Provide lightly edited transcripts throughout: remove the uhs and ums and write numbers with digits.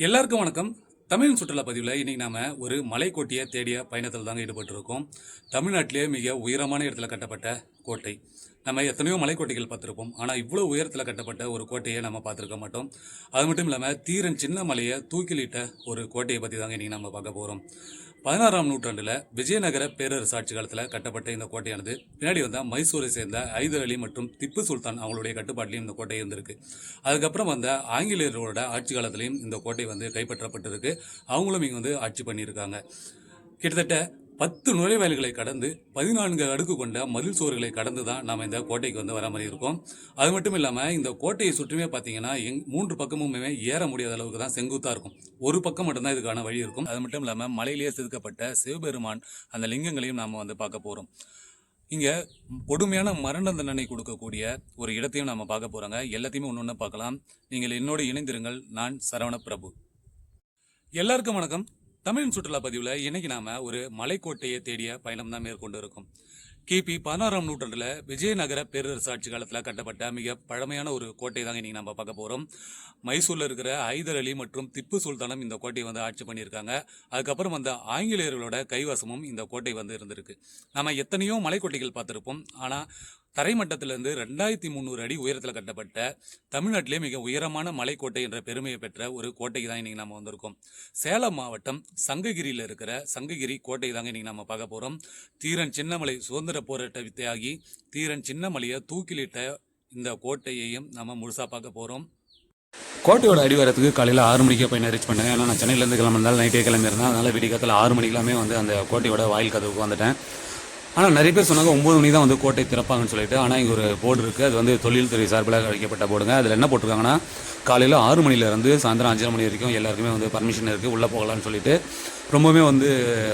எல்லாருக்கும் வணக்கம். தமிழ் சுற்றுலா பதிவில் இன்னைக்கு நாம ஒரு மலைக்கோட்டையை தேடிய பயணத்தில் தாங்க ஈடுபட்டிருக்கோம். தமிழ்நாட்டிலேயே மிக உயரமான இடத்துல கட்டப்பட்ட கோட்டை. நம்ம எத்தனையோ மலைக்கோட்டைகள் பார்த்துருப்போம். ஆனால் இவ்வளோ உயரத்தில் கட்டப்பட்ட ஒரு கோட்டையை நம்ம பார்த்துருக்க மாட்டோம். அது மட்டும் இல்லாமல் தீரன் சின்ன மலையை தூக்கிலிட்ட ஒரு கோட்டையை பற்றி தாங்க இன்னைக்கு நம்ம பார்க்க போகிறோம். 16ஆம் நூற்றாண்டில் விஜயநகர பேரரசு ஆட்சி காலத்தில் கட்டப்பட்ட இந்த கோட்டையானது பின்னாடி வந்த மைசூரை சேர்ந்த ஐதர் அலி மற்றும் திப்பு சுல்தான் அவங்களுடைய கட்டுப்பாட்டிலையும் இந்த கோட்டை இருந்திருக்கு. அதுக்கப்புறம் வந்த ஆங்கிலேயர்களோட ஆட்சி காலத்திலையும் இந்த கோட்டை கைப்பற்றப்பட்டிருக்கு. அவங்களும் இங்கே ஆட்சி பண்ணியிருக்காங்க. கிட்டத்தட்ட 10 நுழைவாயில்களை கடந்து 14 அடுக்கு கொண்ட மதில் சுவர்களை கடந்து தான் நாம் இந்த கோட்டைக்கு வர மாதிரி இருக்கும். அது மட்டும் இல்லாமல் இந்த கோட்டையை சுற்றுமே பார்த்தீங்கன்னா 3 பக்கமுமே ஏற முடியாத அளவுக்கு தான் செங்குத்தாக இருக்கும். ஒரு பக்கம் மட்டும்தான் இதுக்கான வழி இருக்கும். அது மட்டும் இல்லாமல் மலையிலேயே செதுக்கப்பட்ட சிவபெருமான் அந்த லிங்கங்களையும் நாம் பார்க்க போகிறோம். இங்கே கொடுமையான மரண தண்டனை கொடுக்கக்கூடிய ஒரு இடத்தையும் நாம் பார்க்க போகிறோங்க. எல்லாத்தையுமே ஒன்று ஒன்று பார்க்கலாம். நீங்கள் என்னோடு இணைந்திருங்கள். நான் சரவண பிரபு. எல்லாருக்கும் வணக்கம். தமிழ் சுற்றுலா பதிவில் இன்னைக்கு நாம ஒரு மலைக்கோட்டையை தேடிய பயணம் தான் மேற்கொண்டு இருக்கோம். கிபி 16ஆம் நூற்றாண்டில் விஜயநகர பேரரசு ஆட்சி காலத்தில் கட்டப்பட்ட மிக பழமையான ஒரு கோட்டை தாங்க இன்னைக்கு நம்ம பார்க்க போகிறோம். மைசூரில் இருக்கிற ஐதர் அலி மற்றும் திப்பு சுல்தானும் இந்த கோட்டையை ஆட்சி பண்ணியிருக்காங்க. அதுக்கப்புறம் ஆங்கிலேயர்களோட கைவசமும் இந்த கோட்டை இருந்திருக்கு. நம்ம எத்தனையோ மலைக்கோட்டைகள் பார்த்துருப்போம். ஆனால் தரைமட்டத்திலிருந்து 2300 அடி உயரத்தில் கட்டப்பட்ட தமிழ்நாட்டிலே மிக உயரமான மலைக்கோட்டை என்ற பெருமையை பெற்ற ஒரு கோட்டைக்கு தான் இன்னைக்கு நம்ம வந்திருக்கோம். சேலம் மாவட்டம் சங்ககிரியில் இருக்கிற சங்ககிரி கோட்டை தாங்க இன்னைக்கு நம்ம பார்க்க போகிறோம். தீரன் சின்னமலை சுதந்திர போராட்ட வித்தையாகி தீரன் சின்னமலையை தூக்கிலிட்ட இந்த கோட்டையையும் நம்ம முழுசாக பார்க்க போகிறோம். கோட்டையோட அடிவாரத்துக்கு காலையில் 6 மணிக்கே போய் ரீச் பண்ணேன். ஏன்னா நான் சென்னையிலேருந்து கிளம்பிருந்தாலும் நைட்டே கிளம்பியிருந்தேன். அதனால் விடிகாலத்தில் 6 மணிக்கெல்லாமே அந்த கோட்டையோட வாயில் கதவுக்கு வந்துட்டேன். ஆனால் நிறைய பேர் சொன்னாங்க 9 மணி தான் கோட்டை திறப்பாங்கன்னு சொல்லிட்டு. ஆனால் இங்கே ஒரு போர்டு இருக்குது. அது தொழில்துறை சார்பில் வைக்கப்பட்ட போர்டுங்க. அதில் என்ன போட்டிருக்காங்கன்னா காலையில் 6 மணிலேருந்து சாயந்தரம் 5 மணி வரைக்கும் எல்லாருக்குமே பர்மிஷன் இருக்குது, உள்ளே போகலான்னு சொல்லிட்டு. ரொம்பவே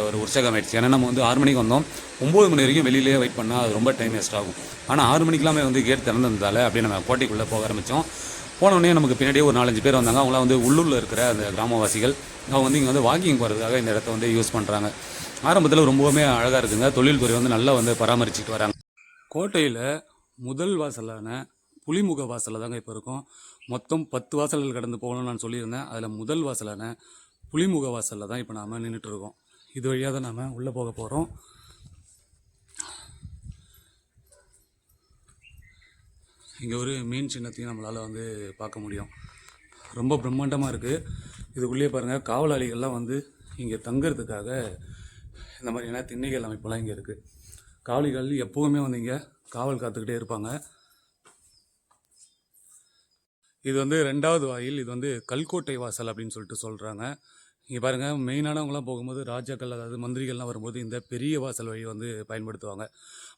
ஒரு உற்சாகம் ஆயிடுச்சு. ஏன்னா நம்ம 6 மணிக்கு வந்தோம். 9 மணி வரைக்கும் வெளியிலேயே வெயிட் பண்ணால் அது ரொம்ப டைம் வேஸ்ட் ஆகும். ஆனால் 6 மணிக்கெல்லாமே கேட் திறந்ததால் அப்படியே நம்ம கோட்டைக்குள்ளே போக ஆரம்பித்தோம். போனோடனே நமக்கு பின்னாடியே ஒரு 4-5 பேர் வந்தாங்க. அவங்களாம் உள்ளூரில் இருக்கிற அந்த கிராமவாசிகள். அவங்க இங்கே வாக்கிங் போகிறதுக்காக இந்த இடத்த யூஸ் பண்ணுறாங்க. ஆரம்பத்தில் ரொம்பவுமே அழகாக இருக்குங்க. தொழில்துறை நல்லா பராமரிச்சுட்டு வராங்க. கோட்டையில் முதல் வாசலான புலிமுக வாசலில் தாங்க இப்போ இருக்கும். மொத்தம் 10 வாசல்கள் கடந்து போகணும்னு நான் சொல்லியிருந்தேன். அதில் முதல் வாசலான புலிமுக வாசலில் தான் இப்போ நாம் நின்றுட்டுருக்கோம். இது வழியாக தான் நாம் உள்ளே போக போகிறோம். இங்கே ஒரு மீன் சின்னத்தையும் நம்மளால் பார்க்க முடியும். ரொம்ப பிரம்மாண்டமாக இருக்குது. இதுக்குள்ளேயே பாருங்கள், காவலாளிகள்லாம் இங்கே தங்கிறதுக்காக இந்த மாதிரியான திண்ணைகள் அமைப்பெல்லாம் இங்கே இருக்குது. காவலிகள் எப்போவுமே இங்கே காவல் காத்துக்கிட்டே இருப்பாங்க. இது 2வது வாயில். இது கல்கோட்டை வாசல் அப்படின்னு சொல்லிட்டு சொல்கிறாங்க. இங்கே பாருங்கள், மெயினானவங்களாம் போகும்போது ராஜாக்கள், அதாவது மந்திரிகள்லாம் வரும்போது இந்த பெரிய வாசல் வழி பயன்படுத்துவாங்க.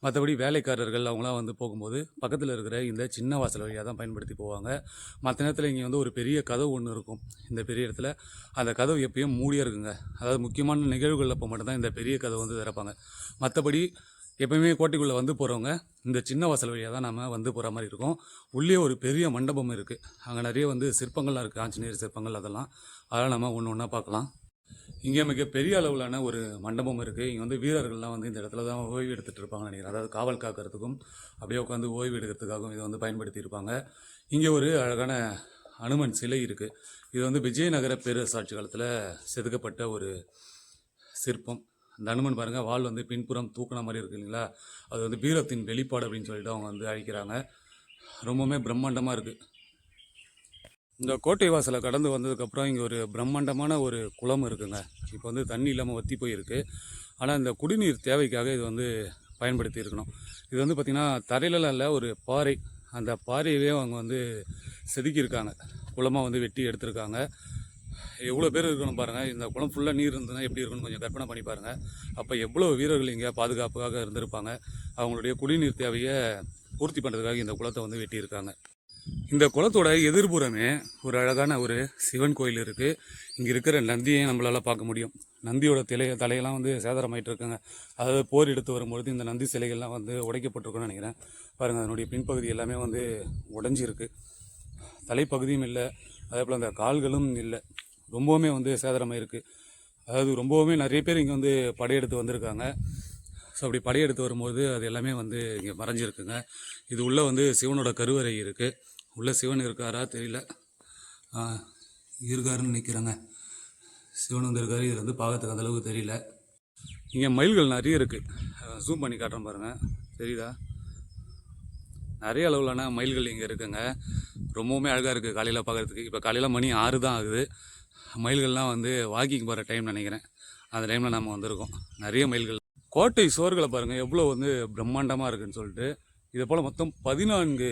மற்றபடி வேலைக்காரர்கள் அவங்களாம் போகும்போது பக்கத்தில் இருக்கிற இந்த சின்ன வாசல் வழியாக தான் பயன்படுத்தி போவாங்க. மற்ற நேரத்தில் இங்கே ஒரு பெரிய கதவு ஒன்று இருக்கும். இந்த பெரிய இடத்துல அந்த கதவு எப்பயும் மூடியாக இருக்குங்க. அதாவது முக்கியமான நிகழ்வுகள் அப்போ மட்டும்தான் இந்த பெரிய கதவு திறப்பாங்க. மற்றபடி எப்போயுமே கோட்டைக்குள்ளே போகிறவங்க இந்த சின்ன வாசல் வழியாக தான் நம்ம போகிற மாதிரி இருக்கும். உள்ளே ஒரு பெரிய மண்டபம் இருக்குது. அங்கே நிறைய சிற்பங்கள்லாம் இருக்குது, ஆஞ்சநேயர் சிற்பங்கள். அதெல்லாம் நம்ம ஒன்று ஒன்றா பார்க்கலாம். இங்கே மிக பெரிய அளவிலான ஒரு மண்டபம் இருக்குது. இங்கே வீரர்கள்லாம் இந்த இடத்துல தான் ஓய்வு எடுத்துகிட்டு இருப்பாங்கன்னு நினைக்கிறேன். அதாவது காவல் காக்கிறதுக்கும் அப்படியே உட்காந்து ஓய்வு எடுக்கிறதுக்காகவும் இதை பயன்படுத்தியிருப்பாங்க. இங்கே ஒரு அழகான அனுமன் சிலை இருக்குது. இது விஜயநகர பேரரசு ஆட்சி காலத்தில் செதுக்கப்பட்ட ஒரு சிற்பம். அந்த அனுமன் பாருங்கள், வால் பின்புறம் தூக்கின மாதிரி இருக்குது இல்லைங்களா? அது வீரத்தின் வெளிப்பாடு அப்படின்னு சொல்லிட்டு அவங்க அழைக்கிறாங்க. ரொம்பவுமே பிரம்மாண்டமாக இருக்குது. இந்த கோட்டை வாசலை கடந்து வந்ததுக்கப்புறம் இங்கே ஒரு பிரம்மாண்டமான ஒரு குளம் இருக்குங்க. இப்போ தண்ணி இல்லாமல் வற்றி போயிருக்கு. ஆனால் இந்த குடிநீர் தேவைக்காக இது பயன்படுத்தி இருக்கணும். இது பார்த்திங்கன்னா தரையிலலாம் இல்லை, ஒரு பாறை. அந்த பாறையவே அவங்க செதுக்கியிருக்காங்க. குளமாக வெட்டி எடுத்திருக்காங்க. எவ்வளோ பேர் இருக்கணும் பாருங்கள். இந்த குளம் ஃபுல்லாக நீர் இருந்ததுன்னா எப்படி இருக்குன்னு கொஞ்சம் கற்பனை பண்ணி பாருங்கள். அப்போ எவ்வளோ வீரர்கள் இங்கே பாதுகாப்புக்காக இருந்திருப்பாங்க. அவங்களுடைய குடிநீர் தேவையை பூர்த்தி பண்ணுறதுக்காக இந்த குளத்தை வெட்டியிருக்காங்க. இந்த குளத்தோட எதிர்புறமே ஒரு அழகான ஒரு சிவன் கோயில் இருக்குது. இங்கே இருக்கிற நந்தியை நம்மளால் பார்க்க முடியும். நந்தியோட தலையெல்லாம் சேதாரமாயிட்டு இருக்குங்க. அதாவது போர் எடுத்து வரும்பொழுது இந்த நந்தி சிலைகள்லாம் உடைக்கப்பட்டிருக்குன்னு நினைக்கிறேன். பாருங்கள், அதனுடைய பின்பகுதி எல்லாமே உடைஞ்சிருக்கு. தலைப்பகுதியும் இல்லை, அதே போல் அந்த கால்களும் இல்லை. ரொம்பவுமே சேதாரமாயிருக்கு. அதாவது ரொம்பவுமே நிறைய பேர் இங்கே படையெடுத்து வந்திருக்காங்க. ஸோ அப்படி படையெடுத்து வரும்போது அது எல்லாமே இங்கே மறைஞ்சிருக்குங்க. இது உள்ளே சிவனோட கருவறை இருக்குது. உள்ளே சிவன் இருக்காரா தெரியல. இருக்காருன்னு நினைக்கிறேங்க. சிவன் வந்து இருக்காரு. இது வந்து பார்க்கறதுக்கு அந்தளவுக்கு தெரியல. இங்கே மயில்கள் நிறைய இருக்குது. ஜூம் பண்ணி காட்டுறேன் பாருங்கள், தெரியுதா? நிறைய அளவிலான மயில்கள் இங்கே இருக்குங்க. ரொம்பவுமே அழகாக இருக்குது காலையில் பார்க்குறதுக்கு. இப்போ காலையில் மணி 6 தான் ஆகுது. மயில்கள்லாம் வந்து வாக்கிங் போகிற டைம் நினைக்கிறேன். அந்த டைமில் நம்ம வந்திருக்கோம். நிறைய மயில்கள். கோட்டை சுவர்களை பாருங்கள் எவ்வளோ வந்து பிரம்மாண்டமாக இருக்குதுன்னு சொல்லிட்டு. இதே போல் மொத்தம் 14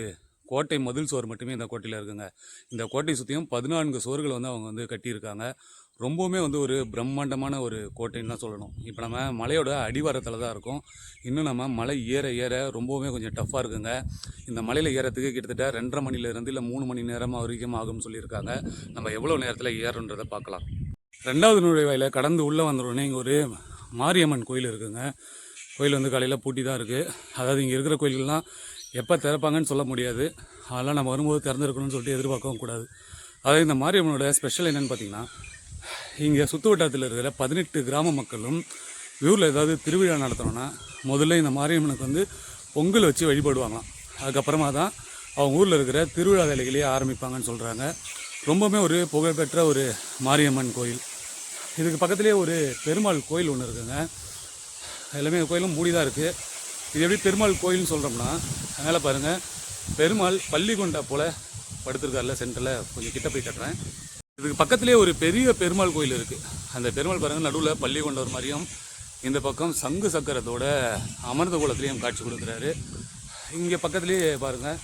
கோட்டை மதில் சுவர் மட்டுமே இந்த கோட்டையில் இருக்குங்க. இந்த கோட்டை சுற்றியும் 14 சுவர்களை வந்து அவங்க வந்து கட்டியிருக்காங்க. ரொம்பவுமே வந்து ஒரு பிரம்மாண்டமான ஒரு கோட்டைன்னு தான் சொல்லணும். இப்போ நம்ம மலையோட அடிவாரத்தில் தான் இருக்கோம். இன்னும் நம்ம மலை ஏற ஏற ரொம்பவுமே கொஞ்சம் டஃப்பாக இருக்குங்க. இந்த மலையில் ஏறத்துக்கு கிட்டத்தட்ட 2.5 மணிலேருந்து இல்லை 3 மணி நேரமாக வரைக்கும் ஆகும்னு சொல்லியிருக்காங்க. நம்ம எவ்வளோ நேரத்தில் ஏறன்றதை பார்க்கலாம். 2வது நுழைவாயில கடந்து உள்ளே வந்துடுவோன்னே இங்கே ஒரு மாரியம்மன் கோயில் இருக்குங்க. கோயில் வந்து காலையில் பூட்டி தான் இருக்குது. அதாவது இங்கே இருக்கிற கோயில்கள்லாம் எப்போ திறப்பாங்கன்னு சொல்ல முடியாது. அதெல்லாம் நம்ம வரும்போது திறந்துருக்கணும்னு சொல்லிட்டு எதிர்பார்க்கவும் கூடாது. அதாவது இந்த மாரியம்மனோட ஸ்பெஷல் என்னென்னு பார்த்தீங்கன்னா, இங்கே சுற்று வட்டாரத்தில் இருக்கிற 18 கிராம மக்களும் ஊரில் ஏதாவது திருவிழா நடத்தணும்னா முதல்ல இந்த மாரியம்மனுக்கு வந்து பொங்கல் வச்சு வழிபடுவாங்களாம். அதுக்கப்புறமா தான் அவங்க ஊரில் இருக்கிற திருவிழா வேலைகளையே ஆரம்பிப்பாங்கன்னு சொல்கிறாங்க. ரொம்பவுமே ஒரு புகழ்பெற்ற ஒரு மாரியம்மன் கோயில். இதுக்கு பக்கத்துலேயே ஒரு பெருமாள் கோயில் ஒன்று இருக்குங்க. எல்லாமே கோயிலும் மூடி தான் இருக்குது. இது எப்படி பெருமாள் கோயில்னு சொல்கிறோம்னா, அதனால் பாருங்கள், பெருமாள் பள்ளி கொண்டா போல் படுத்திருக்காருல சென்டரில். கொஞ்சம் கிட்ட போய் கட்டுறேன். இதுக்கு பக்கத்துலேயே ஒரு பெரிய பெருமாள் கோயில் இருக்குது. அந்த பெருமாள் பாருங்கள் நடுவில் பள்ளி கொண்டவர் மாதிரியும் இந்த பக்கம் சங்கு சக்கரத்தோட அமர்ந்த கோலத்துலேயும் காட்சி கொடுக்குறாரு. இங்கே பக்கத்துலேயே பாருங்கள்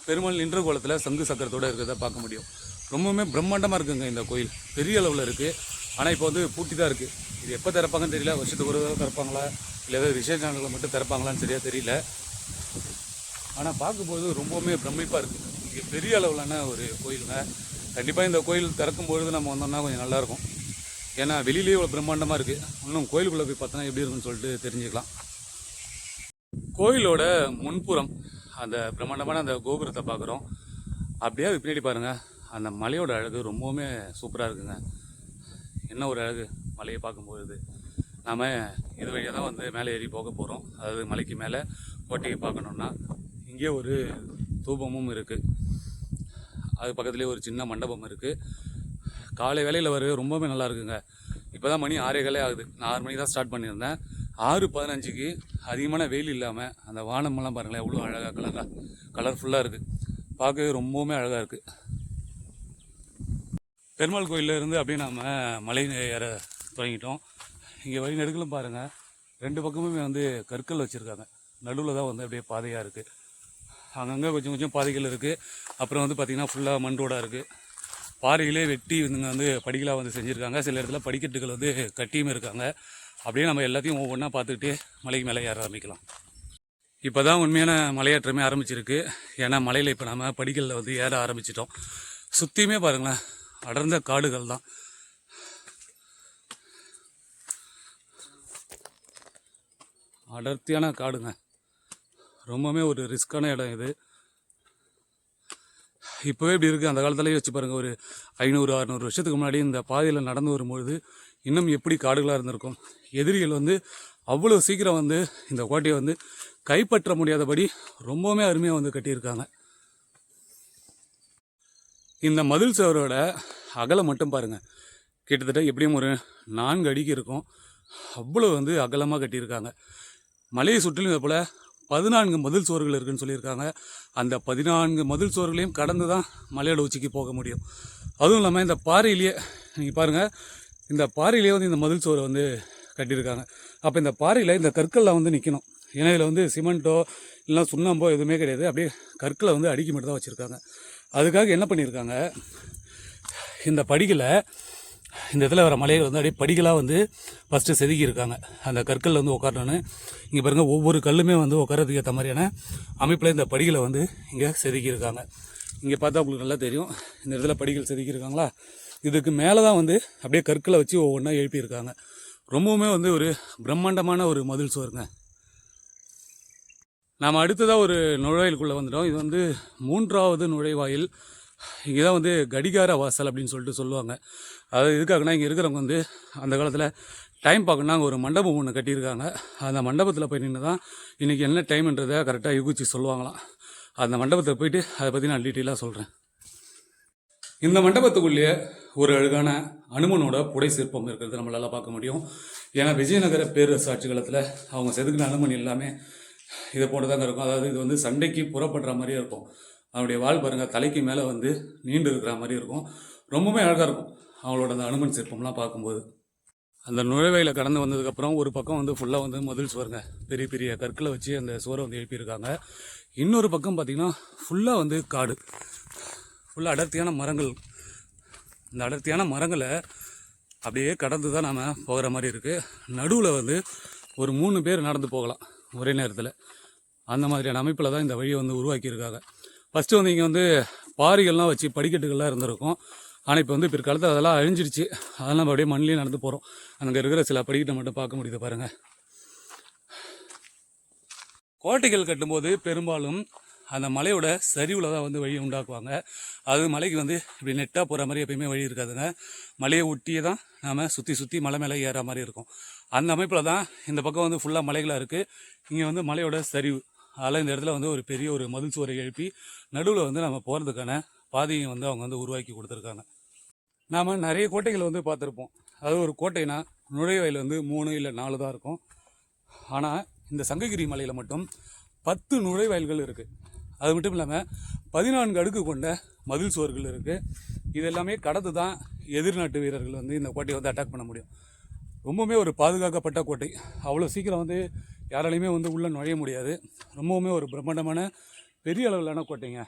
பெருமாள் நின்ற கோலத்தில் சங்கு சக்கரத்தோடு இருக்கிறத பார்க்க முடியும். ரொம்பவுமே பிரம்மாண்டமாக இருக்குங்க இந்த கோயில். பெரிய அளவில் இருக்குது. ஆனால் இப்போ வந்து பூட்டி தான் இருக்குது. இது எப்போ திறப்பாங்கன்னு தெரியல. வருஷத்துக்கு ஒரு தடவை திறப்பாங்களா இல்லை ஏதாவது விசேஷ நாட்களில் மட்டும் திறப்பாங்களான்னு சரியாக தெரியல. ஆனால் பார்க்கும்போது ரொம்பவுமே பிரமிப்பாக இருக்குது. இங்கே பெரிய அளவிலான ஒரு கோயிலுங்க. கண்டிப்பாக இந்த கோயில் திறக்கும்பொழுது நம்ம வந்தோம்னா கொஞ்சம் நல்லாயிருக்கும். ஏன்னா வெளியிலேயே இவ்வளோ பிரம்மாண்டமாக இருக்குது. இன்னும் கோயிலுக்குள்ளே போய் பார்த்தோன்னா எப்படி இருக்குன்னு சொல்லிட்டு தெரிஞ்சுக்கலாம். கோயிலோட முன்புறம் அந்த பிரம்மாண்டமான அந்த கோபுரத்தை பார்க்குறோம். அப்படியே அது பின்னாடி பாருங்கள், அந்த மலையோட அழகு ரொம்பவுமே சூப்பராக இருக்குங்க. என்ன ஒரு அழகு மலையை பார்க்கும்பொழுது. நாம் இது வழியாக தான் வந்து மேலே ஏறி போக போகிறோம். அதாவது மலைக்கு மேலே கோட்டையை பார்க்கணுன்னா இங்கே ஒரு தூபமும் இருக்குது. அது பக்கத்துலேயே ஒரு சின்ன மண்டபம் இருக்குது. காலை வேலையில் வர ரொம்பவே நல்லா இருக்குங்க. இப்போ தான் மணி 6:15 ஆகுது. நான் 6 மணிக்கு தான் ஸ்டார்ட் பண்ணியிருந்தேன். 6:15க்கு அதிகமான வெயில் இல்லாமல் அந்த வானமெல்லாம் பாருங்களேன் எவ்வளோ அழகாக கலர்ஃபுல்லாக இருக்குது. பார்க்கவே ரொம்பவுமே அழகாக இருக்குது. பெருமாள் கோயிலில் இருந்து அப்படியே நாம் மலை ஏற தொடங்கிட்டோம். இங்கே வழி நெடுக்கலும் பாருங்கள், 2 பக்கமுமே வந்து கற்கள் வச்சுருக்காங்க. நடுவில் தான் வந்து அப்படியே பாதையாக இருக்குது. அங்கங்கே கொஞ்சம் கொஞ்சம் பாதைகள் இருக்குது. அப்புறம் வந்து பார்த்திங்கன்னா ஃபுல்லாக மண் ரோடாக இருக்குது. பாறைகளே வெட்டி இவங்க வந்து படிகளாக வந்து செஞ்சுருக்காங்க. சில இடத்துல படிக்கட்டுகள் வந்து கட்டியும் இருக்காங்க. அப்படியே நம்ம எல்லாத்தையும் ஒவ்வொன்றா பார்த்துக்கிட்டே மலைக்கு மேலே ஏற ஆரம்பிக்கலாம். இப்போ தான் உண்மையான மலையேற்றமே ஆரம்பிச்சிருக்கு. ஏன்னா மலையில் இப்போ நம்ம படிகளில் வந்து ஏற ஆரம்பிச்சிட்டோம். சுற்றியுமே பாருங்களேன் அடர்ந்த காடுகள் தான். அடர்த்தியான காடுங்க. ரொம்பவுமே ஒரு ரிஸ்க்கான இடம் இது. இப்போவே இப்படி இருக்குது. அந்த காலத்துலேயே வச்சு பாருங்கள், ஒரு 500-600 வருஷத்துக்கு முன்னாடி இந்த பாதையில் நடந்து வரும்பொழுது இன்னும் எப்படி காடுகளாக இருந்திருக்கும். எதிரிகள் வந்து அவ்வளோ சீக்கிரம் வந்து இந்த கோட்டையை வந்து கைப்பற்ற முடியாதபடி ரொம்பவுமே அருமையாக வந்து கட்டியிருக்காங்க. இந்த மதில் சுவரோட அகலம் மட்டும் பாருங்கள், கிட்டத்தட்ட எப்படியும் ஒரு 4 அடிக்கு இருக்கும். அவ்வளோ வந்து அகலமாக கட்டியிருக்காங்க. மலையை சுற்றிலும் இதை போல் 14 மதில் சுவர்கள் இருக்குதுன்னு சொல்லியிருக்காங்க. அந்த 14 மதில் சுவர்களையும் கடந்து தான் மலையோட உச்சிக்கு போக முடியும். அதுவும் இல்லாமல் இந்த பாறையிலேயே நீங்கள் பாருங்கள், இந்த பாறையிலேயே வந்து இந்த மதில் சுவரை வந்து கட்டியிருக்காங்க. அப்போ இந்த பாறையில் இந்த கற்களில் வந்து நிற்கணும். ஏன்னா இதில் வந்து சிமெண்ட்டோ இல்லைனா சுண்ணாம்போ எதுவுமே கிடையாது. அப்படியே கற்களை வந்து அடுக்கி மட்டும் தான் வச்சுருக்காங்க. அதுக்காக என்ன பண்ணியிருக்காங்க, இந்த படிகளை இந்த இடத்துல வர மலைகள் வந்து அப்படியே படிகளாக வந்து ஃபஸ்ட்டு செதுக்கியிருக்காங்க. அந்த கற்களில் வந்து உட்காரணுன்னு இங்கே பாருங்கள், ஒவ்வொரு கல்லுமே வந்து உட்காரதுக்கு ஏற்ற மாதிரியான அமைப்பில் இந்த படிகளை வந்து இங்கே செதுக்கியிருக்காங்க. இங்கே பார்த்தா உங்களுக்கு நல்லா தெரியும், இந்த இடத்துல படிகள் செதுக்கியிருக்காங்களா. இதுக்கு மேலே தான் வந்து அப்படியே கற்களை வச்சு ஒவ்வொன்றா எழுப்பியிருக்காங்க. ரொம்பவுமே வந்து ஒரு பிரம்மாண்டமான ஒரு மதில் சுவருங்க. நாம் அடுத்ததாக ஒரு நுழைவாயிலுக்குள்ளே வந்துட்டோம். இது வந்து 3வது நுழைவாயில். இங்கே தான் வந்து கடிகார வாசல் அப்படின்னு சொல்லிட்டு சொல்லுவாங்க. அதாவது எதுக்காகனா, இங்கே இருக்கிறவங்க வந்து அந்த காலத்தில் டைம் பார்க்கணுன்னா அங்கே ஒரு மண்டபம் ஒன்று கட்டியிருக்காங்க. அந்த மண்டபத்தில் போய் நின்று தான் இன்றைக்கி என்ன டைம்ன்றதை கரெக்டாக யூகிச்சு சொல்லுவாங்களாம். அந்த மண்டபத்தில் போயிட்டு அதை பற்றி நான் டீட்டெயிலாக சொல்கிறேன். இந்த மண்டபத்துக்குள்ளேயே ஒரு அழகான அனுமனோட புடை சிற்பம் இருக்கிறது நம்மளால பார்க்க முடியும். ஏன்னா விஜயநகர பேரரசு ஆட்சி காலத்தில் அவங்க செதுக்கின அனுமன் எல்லாமே இதை போட்டு தாங்க இருக்கும். அதாவது இது வந்து சண்டைக்கு புறப்படுற மாதிரியே இருக்கும். அவனுடைய வால் பாருங்க தலைக்கு மேலே வந்து நீண்டு இருக்கிற மாதிரி இருக்கும். ரொம்பவே அழகாக இருக்கும் அவங்களோட அந்த அனுமன் சிற்பம்லாம் பார்க்கும்போது. அந்த நுழைவாயில கடந்து வந்ததுக்கப்புறம் ஒரு பக்கம் வந்து ஃபுல்லாக வந்து மதில் சுவருங்க, பெரிய பெரிய கற்களை வச்சு அந்த சுவரை வந்து எழுப்பியிருக்காங்க. இன்னொரு பக்கம் பார்த்திங்கன்னா ஃபுல்லாக வந்து காடு, ஃபுல்லாக அடர்த்தியான மரங்கள். இந்த அடர்த்தியான மரங்களை அப்படியே கடந்து தான் நாம் போகிற மாதிரி இருக்குது. நடுவில் வந்து ஒரு 3 பேர் நடந்து போகலாம் ஒரே நேரத்தில். அந்த மாதிரியான அமைப்பில் தான் இந்த வழியை வந்து உருவாக்கியிருக்காங்க. ஃபஸ்ட்டு வந்து இங்கே வந்து பாறைகள்லாம் வச்சு படிக்கட்டுகள்லாம் இருந்திருக்கும். ஆனால் இப்போ வந்து பிற்காலத்தில் அதெல்லாம் அழிஞ்சிடுச்சு. அதெல்லாம் நம்ம அப்படியே மண்ணிலே நடந்து போகிறோம். அங்கே இருக்கிற சில படிக்கட்டை மட்டும் பார்க்க முடியுது பாருங்கள். கோட்டைகள் கட்டும்போது பெரும்பாலும் அந்த மலையோட சரிவில் தான் வந்து வழியை உண்டாக்குவாங்க. அது மலைக்கு வந்து இப்படி நெட்டாக போகிற மாதிரி எப்பயுமே வழி இருக்காதுங்க. மலையை ஒட்டியே தான் நாம் சுற்றி மலை மேலே ஏற மாதிரி இருக்கும். அந்த அமைப்பில் தான் இந்த பக்கம் வந்து ஃபுல்லாக மலைகளாக இருக்குது. இங்கே வந்து மலையோட சரிவு. அதில் இந்த இடத்துல வந்து ஒரு பெரிய ஒரு மதில் சுவரை எழுப்பி நடுவில் வந்து நம்ம போகிறதுக்கான பாதையை வந்து அவங்க வந்து உருவாக்கி கொடுத்துருக்காங்க. நாம் நிறைய கோட்டைகளை வந்து பார்த்துருப்போம். அதாவது ஒரு கோட்டைனா நுழைவாயில் வந்து 3 இல்லை 4 தான் இருக்கும். ஆனால் இந்த சங்ககிரி மலையில் மட்டும் 10 நுழைவாயில்கள் இருக்குது. அது மட்டும் இல்லாமல் 14 அடுக்கு கொண்ட மதில் சுவர்கள் இருக்குது. இது எல்லாமே கடந்து தான் எதிர்நாட்டு வீரர்கள் வந்து இந்த கோட்டையை வந்து அட்டாக் பண்ண முடியும். ரொம்பவுமே ஒரு பாதுகாக்கப்பட்ட கோட்டை. அவ்வளோ சீக்கிரம் வந்து யாராலையுமே வந்து உள்ளே நுழைய முடியாது. ரொம்பவுமே ஒரு பிரம்மாண்டமான பெரிய அளவிலான கோட்டைங்க.